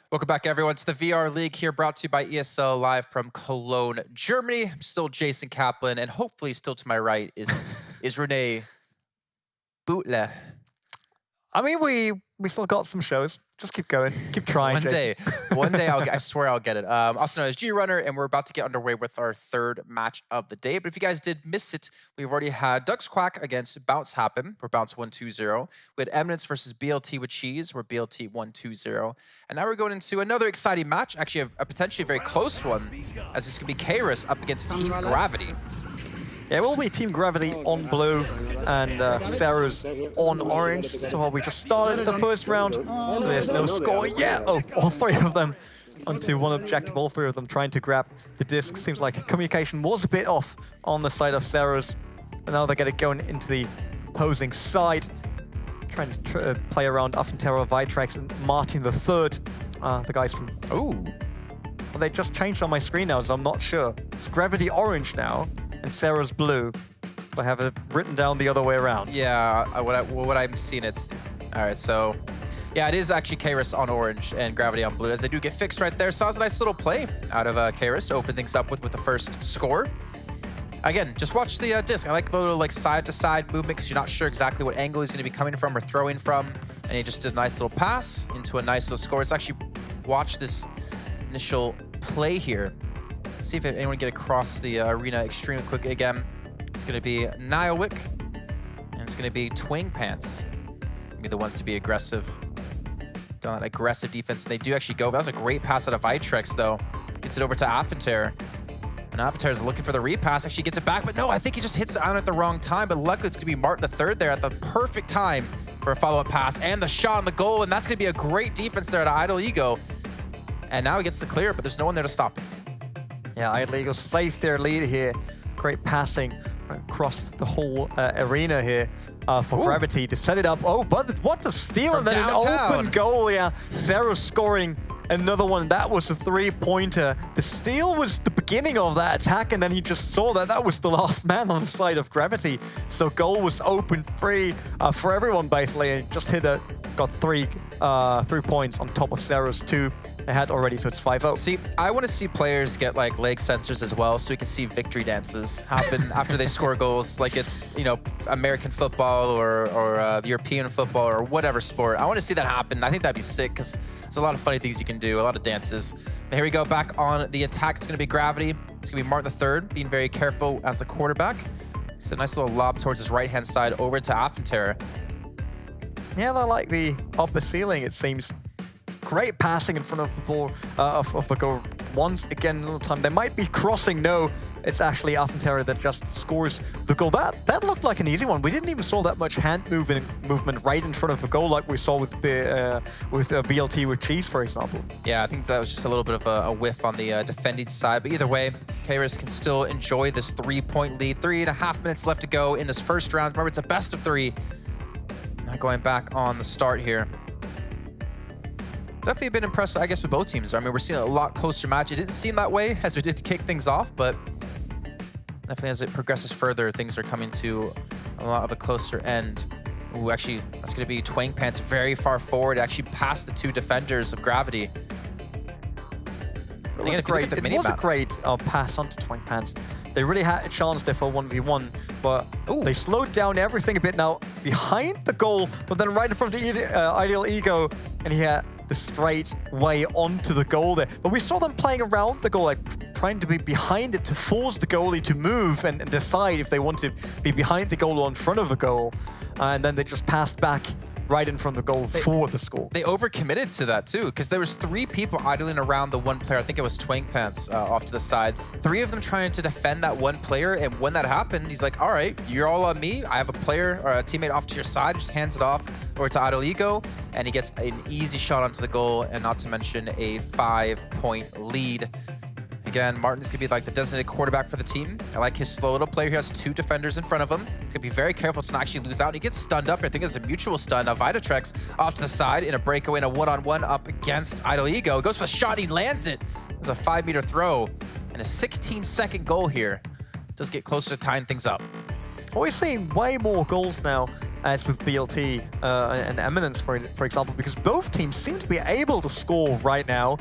Welcome back, everyone, to the VR League here, brought to you by ESL live from Cologne, Germany. I'm still Jason Kaplan, and hopefully still to my right is Renee Bootle. I mean, we still got some shows. Just keep going, keep trying. One day, I swear I'll get it. Also known as G Runner, and we're about to get underway with our third match of the day. But if you guys did miss it, we've already had Ducks Quack against Bounce happen, where Bounce 1-2-0. We had Eminence versus BLT with Cheese, where BLT 1-2-0. And now we're going into another exciting match, actually a potentially very close one, as it's going to be Caerus up against Team Gravity. Yeah, it will be Team Gravity on blue and Caerus on orange. So we just started the first round, so there's no score yet. Oh, all three of them onto one objective, all three of them trying to grab the disc. Seems like communication was a bit off on the side of Caerus. And now they get it going into the opposing side. Trying to play around Affentera, Vitrex, and Martin the Third. The guys from... Ooh. Well, they just changed on my screen now, so I'm not sure. It's Gravity orange now. And Sarah's blue. I have it written down the other way around. Yeah, what I'm seeing, it's... Alright, so... Yeah, it is actually Caerus on orange and Gravity on blue, as they do get fixed right there. So that was a nice little play out of Caerus to open things up with the first score. Again, just watch the disc. I like the little side-to-side movement, because you're not sure exactly what angle he's going to be coming from or throwing from. And he just did a nice little pass into a nice little score. Let's actually watch this initial play here. See if anyone get across the arena extremely quickly again. It's going to be Nilewick, and it's going to be Twing Pants. Be the ones to be aggressive. Done that aggressive defense. They do actually go. That was a great pass out of Vitrex, though. Gets it over to Affentera. And Affentera is looking for the repass. Actually gets it back, but no, I think he just hits it out at the wrong time. But luckily, it's going to be Martin the Third there at the perfect time for a follow-up pass and the shot on the goal. And that's going to be a great defense there at Idle Ego. And now he gets the clear, but there's no one there to stop him. Yeah, Idle Ego safe their lead here. Great passing across the whole arena here for Gravity to set it up. Oh, but what a steal! From and then downtown. An open goal. Yeah, Zero scoring another one. That was a three-pointer. The steal was the beginning of that attack, and then he just saw that was the last man on the side of Gravity. So goal was open free for everyone basically, and just hit it. Got three points on top of Zero's two. They had already, so it's 5-0. See, I want to see players get like leg sensors as well, so we can see victory dances happen after they score goals, like it's, you know, American football or European football or whatever sport. I want to see that happen. I think that'd be sick, because there's a lot of funny things you can do, a lot of dances. But here we go, back on the attack. It's going to be Gravity. It's going to be Martin the Third, being very careful as the quarterback. It's a nice little lob towards his right-hand side over to Affentera. Yeah, they like the upper ceiling, it seems. Great passing in front of the ball, of the goal. Once again, another time. They might be crossing. No, it's actually Affentera that just scores the goal. That looked like an easy one. We didn't even saw that much hand movement right in front of the goal like we saw with BLT with Cheese, for example. Yeah, I think that was just a little bit of a whiff on the defending side. But either way, Caerus can still enjoy this 3-point lead. 3.5 minutes left to go in this first round. Remember, it's a best of 3. Now going back on the start here. Definitely been impressed, I guess, with both teams. I mean, we're seeing a lot closer match. It didn't seem that way as we did to kick things off, but definitely as it progresses further, things are coming to a lot of a closer end. Ooh, actually, that's going to be Twang Pants very far forward, actually past the two defenders of Gravity. It was a great pass onto Twang Pants. They really had a chance there for 1v1, but they slowed down everything a bit now behind the goal, but then right in front of the Ideal Ego, and he had the straight way onto the goal there. But we saw them playing around the goal, like trying to be behind it to force the goalie to move and decide if they want to be behind the goal or in front of the goal. And then they just passed back right in front of the goal for the score. They overcommitted to that too, because there was 3 people idling around the one player. I think it was Twang Pants off to the side. 3 of them trying to defend that one player, and when that happened, he's like, all right, you're all on me. I have a player or a teammate off to your side, just hands it off over to Idle Ego, and he gets an easy shot onto the goal, and not to mention a 5-point lead. Again, Martin's gonna be like the designated quarterback for the team. I like his slow little player. He has 2 defenders in front of him. He's gonna be very careful to not actually lose out. He gets stunned up. I think it's a mutual stun. Now Vitrex off to the side in a breakaway, in a one-on-one up against Idle Ego. Goes for the shot, he lands it. It's a 5-meter throw, and a 16-second goal here. Does get closer to tying things up. We're seeing way more goals now as with BLT and Eminence, for example, because both teams seem to be able to score right now.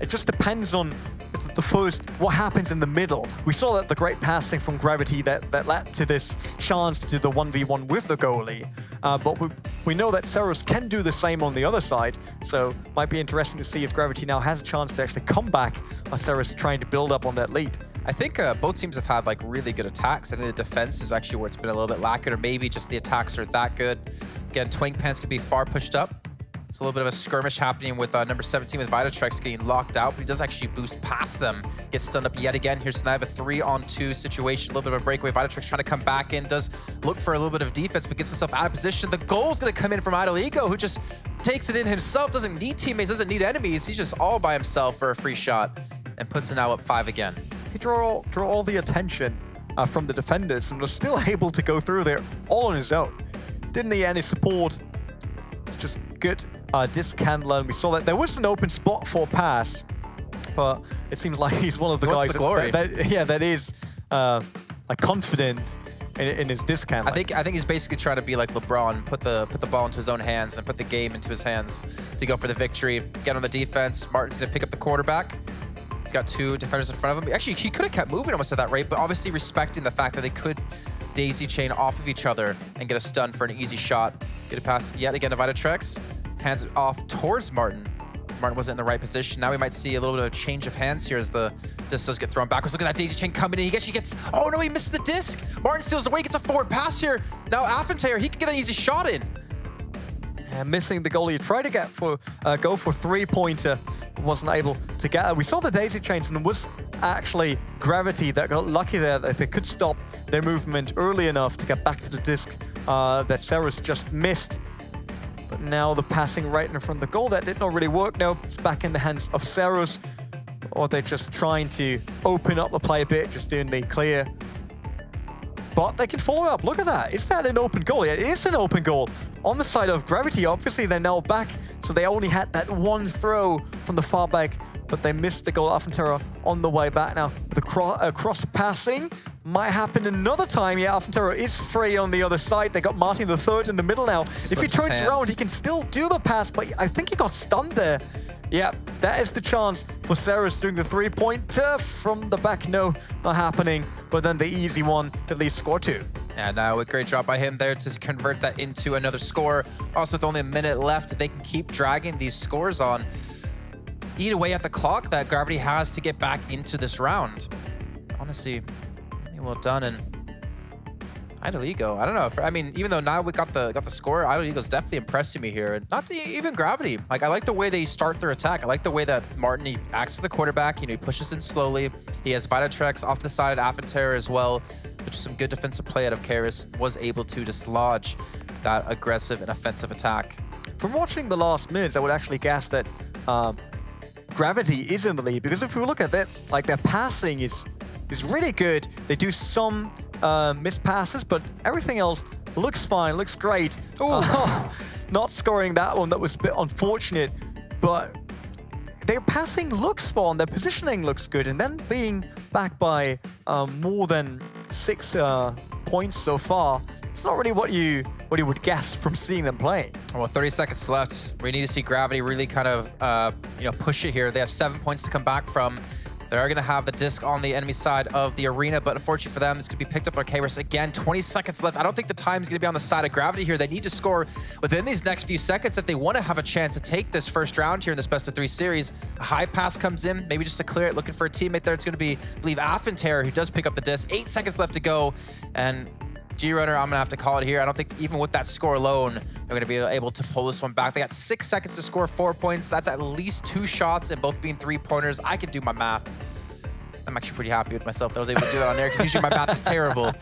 It just depends on what happens in the middle. We saw that the great passing from Gravity that led to this chance to do the 1v1 with the goalie. But we know that Caerus can do the same on the other side, so might be interesting to see if Gravity now has a chance to actually come back as Caerus trying to build up on that lead. I think both teams have had like really good attacks. I think the defense is actually where it's been a little bit lacking, or maybe just the attacks are that good. Again, Twink Pants could be far pushed up. It's a little bit of a skirmish happening with number 17 with Vitatrex getting locked out, but he does actually boost past them. Gets stunned up yet again. Here's Snipe, a 3-on-2 situation. A little bit of a breakaway. Vitatrex trying to come back in. Does look for a little bit of defense, but gets himself out of position. The goal's going to come in from Idle Ego, who just takes it in himself. Doesn't need teammates, doesn't need enemies. He's just all by himself for a free shot and puts it now up 5 again. He draw all the attention from the defenders and was still able to go through there all on his own. Didn't need any support. Just good disc handler, and we saw that there was an open spot for pass, but it seems like he's one of the guys that is like confident in his disc handling. I think he's basically trying to be like LeBron, put the ball into his own hands and put the game into his hands to go for the victory. Get on the defense. Martin's gonna pick up the quarterback. He's got 2 defenders in front of him. Actually, he could have kept moving almost at that rate, but obviously respecting the fact that they could daisy chain off of each other and get a stun for an easy shot. Get a pass yet again to Vitatrex. Hands it off towards Martin. Martin wasn't in the right position. Now we might see a little bit of a change of hands here as the disc does get thrown backwards. Look at that daisy chain coming in. He gets, oh no, he misses the disc. Martin steals away, gets a forward pass here. Now Affentair, he can get an easy shot in. And missing the goalie. Tried to go for 3-pointer. Wasn't able to get it. We saw the daisy chains, and it was actually Gravity that got lucky there that they could stop their movement early enough to get back to the disc that Caerus just missed. But now the passing right in front of the goal, that did not really work. No, it's back in the hands of Caerus. Or they're just trying to open up the play a bit, just doing the clear. But they can follow up. Look at that. Is that an open goal? Yeah, it is an open goal. On the side of Gravity, obviously they're now back, so they only had that one throw from the far back, but they missed the goal. Affentair on the way back now. The cross passing might happen another time. Yeah, Affentair is free on the other side. They got Martin the third in the middle now. If he turns around, he can still do the pass, but I think he got stunned there. Yeah, that is the chance for Caerus doing the 3-pointer from the back. No, not happening. But then the easy one to at least score 2. And a great job by him there to convert that into another score. Also, with only a minute left, they can keep dragging these scores on. Eat away at the clock that Gravity has to get back into this round. Honestly, well done. And Idle Ego, I don't know. I mean, even though now we got the score, Idle Ego's definitely impressing me here. And not even Gravity. Like, I like the way they start their attack. I like the way that Martin, he acts as the quarterback. You know, he pushes in slowly. He has Vitatrex off the side, Affentair as well. Which is some good defensive play out of Caerus. Was able to dislodge that aggressive and offensive attack. From watching the last minutes, I would actually guess that Gravity is in the lead, because if we look at this, like, their passing is really good. They do some missed passes, but everything else looks fine, looks great. Not scoring that one, that was a bit unfortunate, but their passing looks spot on, their positioning looks good, and then being back by more than 6 points so far, it's not really what you would guess from seeing them play. Well, 30 seconds left. We need to see Gravity really kind of push it here. They have 7 points to come back from. They are going to have the disc on the enemy side of the arena, but unfortunately for them, this could be picked up by Caerus again. 20 seconds left. I don't think the time is going to be on the side of Gravity here. They need to score within these next few seconds if they want to have a chance to take this first round here in this best-of-3 series. A high pass comes in, maybe just to clear it, looking for a teammate there. It's going to be, I believe, Affentair, who does pick up the disc. 8 seconds left to go, and G-Runner, I'm going to have to call it here. I don't think even with that score alone, they're going to be able to pull this one back. They got 6 seconds to score 4 points. That's at least 2 shots, and both being 3-pointers. I can do my math. I'm actually pretty happy with myself that I was able to do that on there, because usually my math is terrible.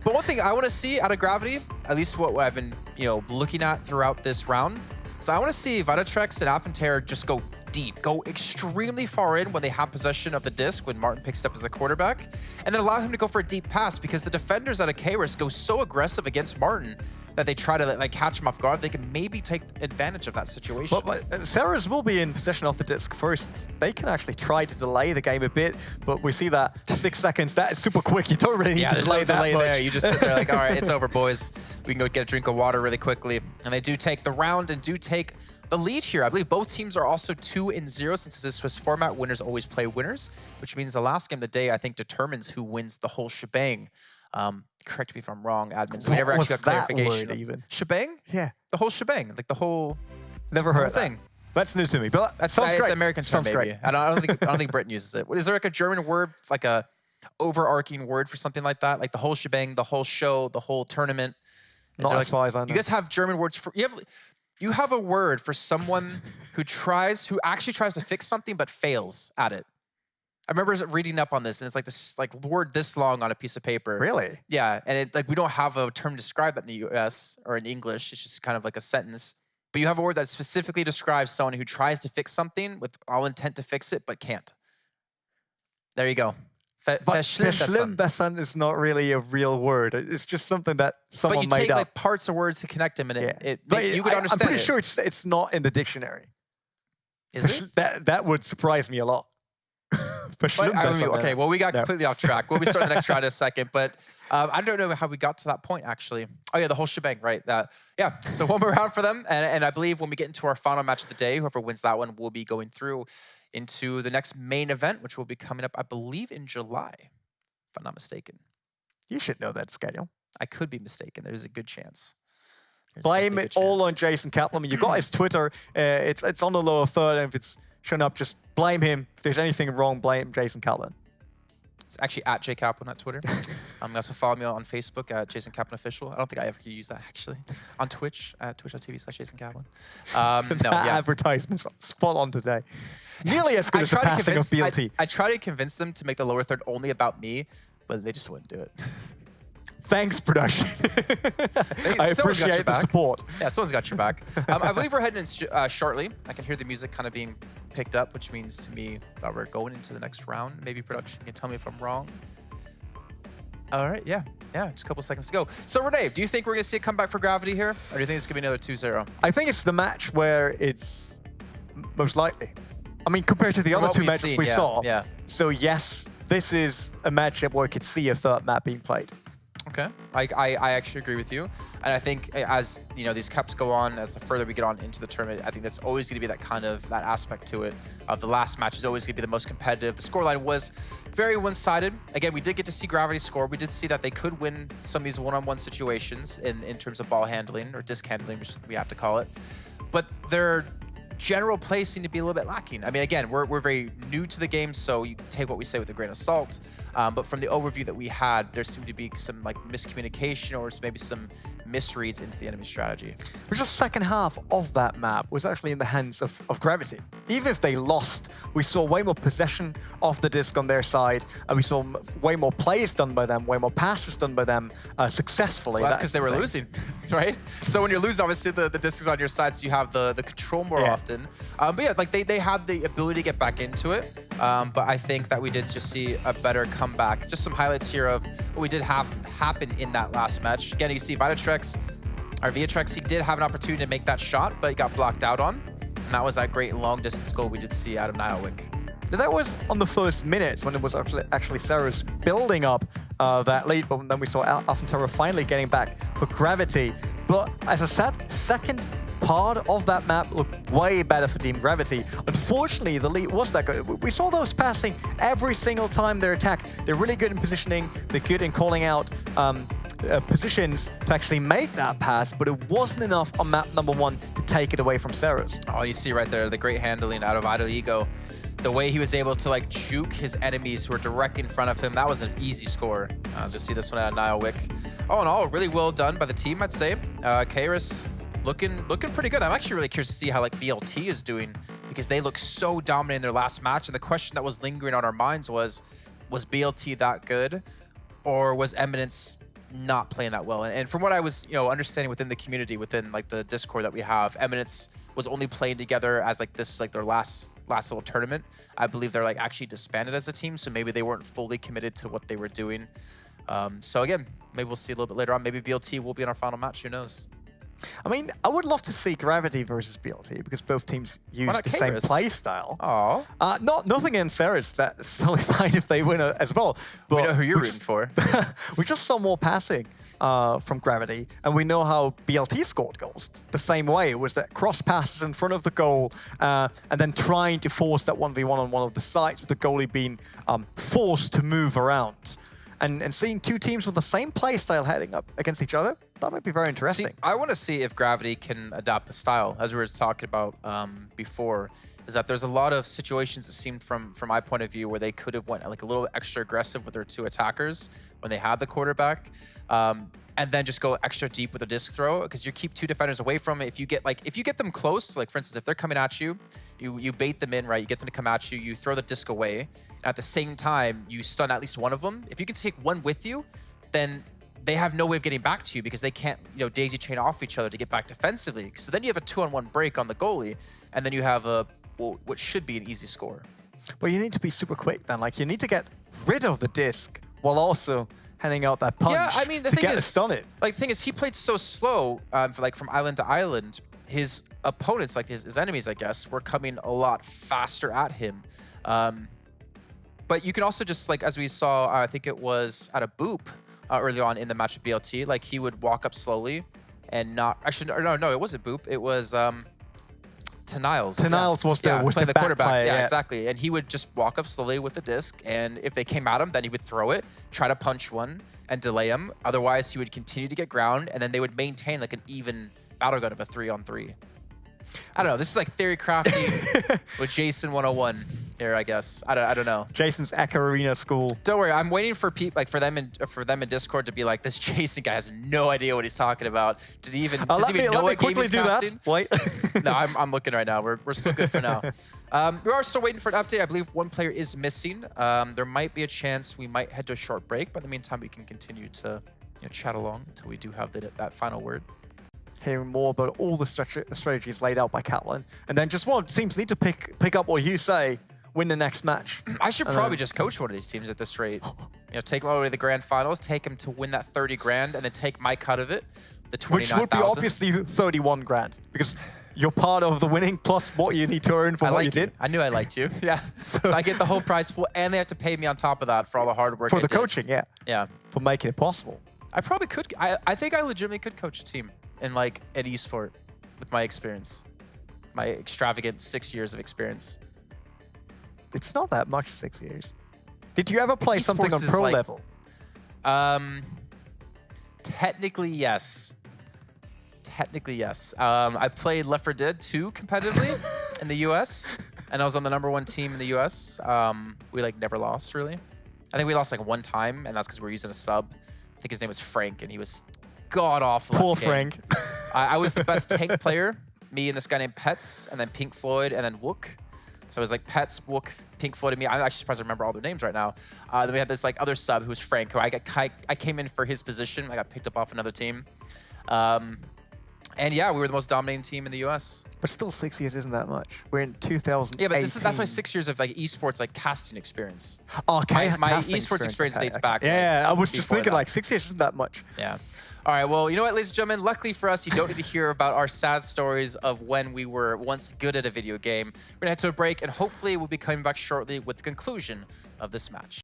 But one thing I want to see out of Gravity, at least what I've been looking at throughout this round, is I want to see Vitatrex and Affentair just go deep, go extremely far in when they have possession of the disc, when Martin picks it up as a quarterback, and then allow him to go for a deep pass, because the defenders out of Caerus go so aggressive against Martin that they try to like catch him off guard, they can maybe take advantage of that situation. But Caerus will be in possession of the disc first. They can actually try to delay the game a bit, but we see that 6 seconds, that is super quick. You don't really need to delay that much. There. You just sit there like, all right, it's over, boys. We can go get a drink of water really quickly. And they do take the round and do take the lead here. I believe both teams are also 2-0 since this Swiss format. Winners always play winners, which means the last game of the day, I think, determines who wins the whole shebang. Correct me if I'm wrong, admins. We never actually got clarification. Word even? Shebang? Yeah. The whole shebang, like the whole. Never heard thing. That. That's new to me, but that's sounds it's great. an American term, sounds maybe. Great. I don't think Britain uses it. Is there like a German word, like a overarching word for something like that? Like the whole shebang, the whole show, the whole tournament. Not as far as I know. You guys have German words for you have a word for someone who actually tries to fix something but fails at it. I remember reading up on this, and it's like this word this long on a piece of paper. Really? Yeah, and we don't have a term to describe that in the US or in English. It's just kind of like a sentence. But you have a word that specifically describes someone who tries to fix something with all intent to fix it but can't. There you go. Verschlimmbessern is not really a real word. It's just something that someone made up. But you take like parts of words to connect them, and you could understand. I'm pretty sure it's not in the dictionary. Is it? That would surprise me a lot. Okay, well, we got completely off track. We'll be starting the next round in a second, but I don't know how we got to that point, actually. Oh, yeah, the whole shebang, right? Yeah, so one more round for them, and I believe when we get into our final match of the day, whoever wins that one will be going through into the next main event, which will be coming up, I believe, in July, if I'm not mistaken. You should know that schedule. I could be mistaken. There's a good chance. Blame it all on Jason Kaplan. I mean, you got his Twitter. It's on the lower third, and if it's showing up, just blame him. If there's anything wrong, blame Jason Kaplan. It's actually at JKaplan at Twitter. Also follow me on Facebook at Jason Kaplan Official. I don't think I ever use that, actually. On Twitch, at twitch.tv/Jason Kaplan. Advertisements spot on today. Nearly as good as the passing of BLT. I try to convince them to make the lower third only about me, but they just wouldn't do it. Thanks, production. I appreciate the support. Yeah, someone's got your back. I believe we're heading in shortly. I can hear the music kind of being picked up, which means to me that we're going into the next round. Maybe production can tell me if I'm wrong. All right, yeah, just a couple seconds to go. So, Renee, do you think we're going to see a comeback for Gravity here? Or do you think it's going to be another 2-0? I think it's the match where it's most likely. I mean, compared to the other two matches we saw. Yeah. So, yes, this is a matchup where we could see a third map being played. Okay, I actually agree with you, and I think as these cups go on, as the further we get on into the tournament, I think that's always going to be that aspect to it. The last match is always going to be the most competitive. The scoreline was very one-sided. Again, we did get to see Gravity score. We did see that they could win some of these one-on-one situations in terms of ball handling or disc handling, which we have to call it. But their general play seemed to be a little bit lacking. I mean, again, we're very new to the game, so you take what we say with a grain of salt. But from the overview that we had, there seemed to be some miscommunication or maybe some misreads into the enemy strategy. Which the second half of that map was actually in the hands of Gravity. Even if they lost, we saw way more possession of the disc on their side, and we saw way more plays done by them, way more passes done by them successfully. Well, that's because they were losing, right? So when you're losing, obviously the disc is on your side, so you have the control more often. But yeah, they had the ability to get back into it. But I think that we did just see a better comeback. Just some highlights here of what we did have happen in that last match. Again, you see Viatrex, he did have an opportunity to make that shot, but he got blocked out on. And that was that great long distance goal we did see out of Nilewick. That was on the first minutes when it was actually Caerus building up that lead, but then we saw Alphantara finally getting back for Gravity. But as I said, second part of that map looked way better for Team Gravity. Unfortunately, the lead was that good. We saw those passing every single time they attacked. They're really good in positioning. They're good in calling out positions to actually make that pass, but it wasn't enough on map number 1 to take it away from Caerus. Oh, you see right there, the great handling out of Idle Ego. The way he was able to juke his enemies who were directly in front of him, that was an easy score. As you see this one out of Nilewick. All in all, really well done by the team, I'd say. Caerus looking pretty good. I'm actually really curious to see how BLT is doing, because they look so dominant in their last match. And the question that was lingering on our minds was BLT that good, or was Eminence not playing that well? And from what I was understanding within the community, within the Discord that we have, Eminence was only playing together as their last little tournament. I believe they're actually disbanded as a team, so maybe they weren't fully committed to what they were doing. So again, maybe we'll see a little bit later on. Maybe BLT will be in our final match. Who knows? I mean, I would love to see Gravity versus BLT because both teams use the same Caerus? play style. Oh, Nothing against Caerus. That's totally fine if they win as well. But we know who you're rooting for. we just saw more passing from Gravity, and we know how BLT scored goals the same way. It was that cross passes in front of the goal, and then trying to force that 1v1 on one of the sides with the goalie being forced to move around. And seeing two teams with the same play style heading up against each other, that might be very interesting. See, I want to see if Gravity can adapt the style, as we were talking about before, is that there's a lot of situations, it seemed from my point of view, where they could have went like a little extra aggressive with their two attackers when they had the quarterback, and then just go extra deep with a disc throw, because you keep two defenders away from it. If you get them close, like for instance, if they're coming at you, you bait them in, right? You get them to come at you, you throw the disc away. At the same time, you stun at least one of them. If you can take one with you, then they have no way of getting back to you because they can't, daisy chain off each other to get back defensively. So then you have a 2-on-1 break on the goalie, and then you have what should be an easy score. But you need to be super quick then. Like, you need to get rid of the disc while also handing out that punch. Yeah, I mean, the to thing get is, stun it. Like, the thing is, he played so slow, from island to island. His opponents, like his enemies, I guess, were coming a lot faster at him. But you can also just, like, as we saw, I think it was at a boop early on in the match with BLT, like, he would walk up slowly and not... Actually, no, it wasn't boop. It was Teniles. Teniles was playing the quarterback. player, yeah, exactly. And he would just walk up slowly with the disc, and if they came at him, then he would throw it, try to punch one, and delay him. Otherwise, he would continue to get ground, and then they would maintain, like, an even battle gun of a 3-on-3. I don't know. This is like theory crafting with Jason 101 here, I guess. I don't know. Jason's Echo Arena school. Don't worry. I'm waiting for for them in Discord to be like, this Jason guy has no idea what he's talking about. Does he even know what game he's casting? Wait. No, I'm looking right now. We're still good for now. We are still waiting for an update. I believe one player is missing. There might be a chance we might head to a short break, but in the meantime, we can continue to chat along until we do have that final word. Hearing more about all the strategies laid out by Catlin, and then just teams need to pick up what you say, win the next match. I should probably just coach one of these teams at this rate. Take them all the way to the grand finals, take them to win that 30 grand, and then take my cut of it, the 29,000. Which would be obviously 31 grand, because you're part of the winning plus what you need to earn for what you did. I knew I liked you. Yeah. So I get the whole prize pool, and they have to pay me on top of that for all the hard work for the coaching, yeah. Yeah. For making it possible. I probably could. I think I legitimately could coach a team in like an esport with my experience, my extravagant 6 years of experience. It's not that much, 6 years. Did you ever play something on pro level? Technically, yes. Technically, yes. I played Left 4 Dead 2 competitively in the US, and I was on the #1 team in the US. We like never lost, really. I think we lost like one time, and that's because we were using a sub. I think his name was Frank, and he was god-awful. Poor Frank. I was the best tank player, me and this guy named Pets, and then Pink Floyd, and then Wook. So it was like Pets, Wook, Pink Floyd, and me. I'm actually surprised I remember all their names right now. Then we had this like other sub who was Frank, who I came in for his position. I got picked up off another team. And yeah, we were the most dominating team in the US. But still 6 years isn't that much. We're in 2018. Yeah, but that's my 6 years of like esports, like casting experience. Okay. My esports experience dates back. Yeah, I was just thinking like 6 years isn't that much. Yeah. All right, well, you know what, ladies and gentlemen? Luckily for us, you don't need to hear about our sad stories of when we were once good at a video game. We're gonna head to a break, and hopefully we'll be coming back shortly with the conclusion of this match.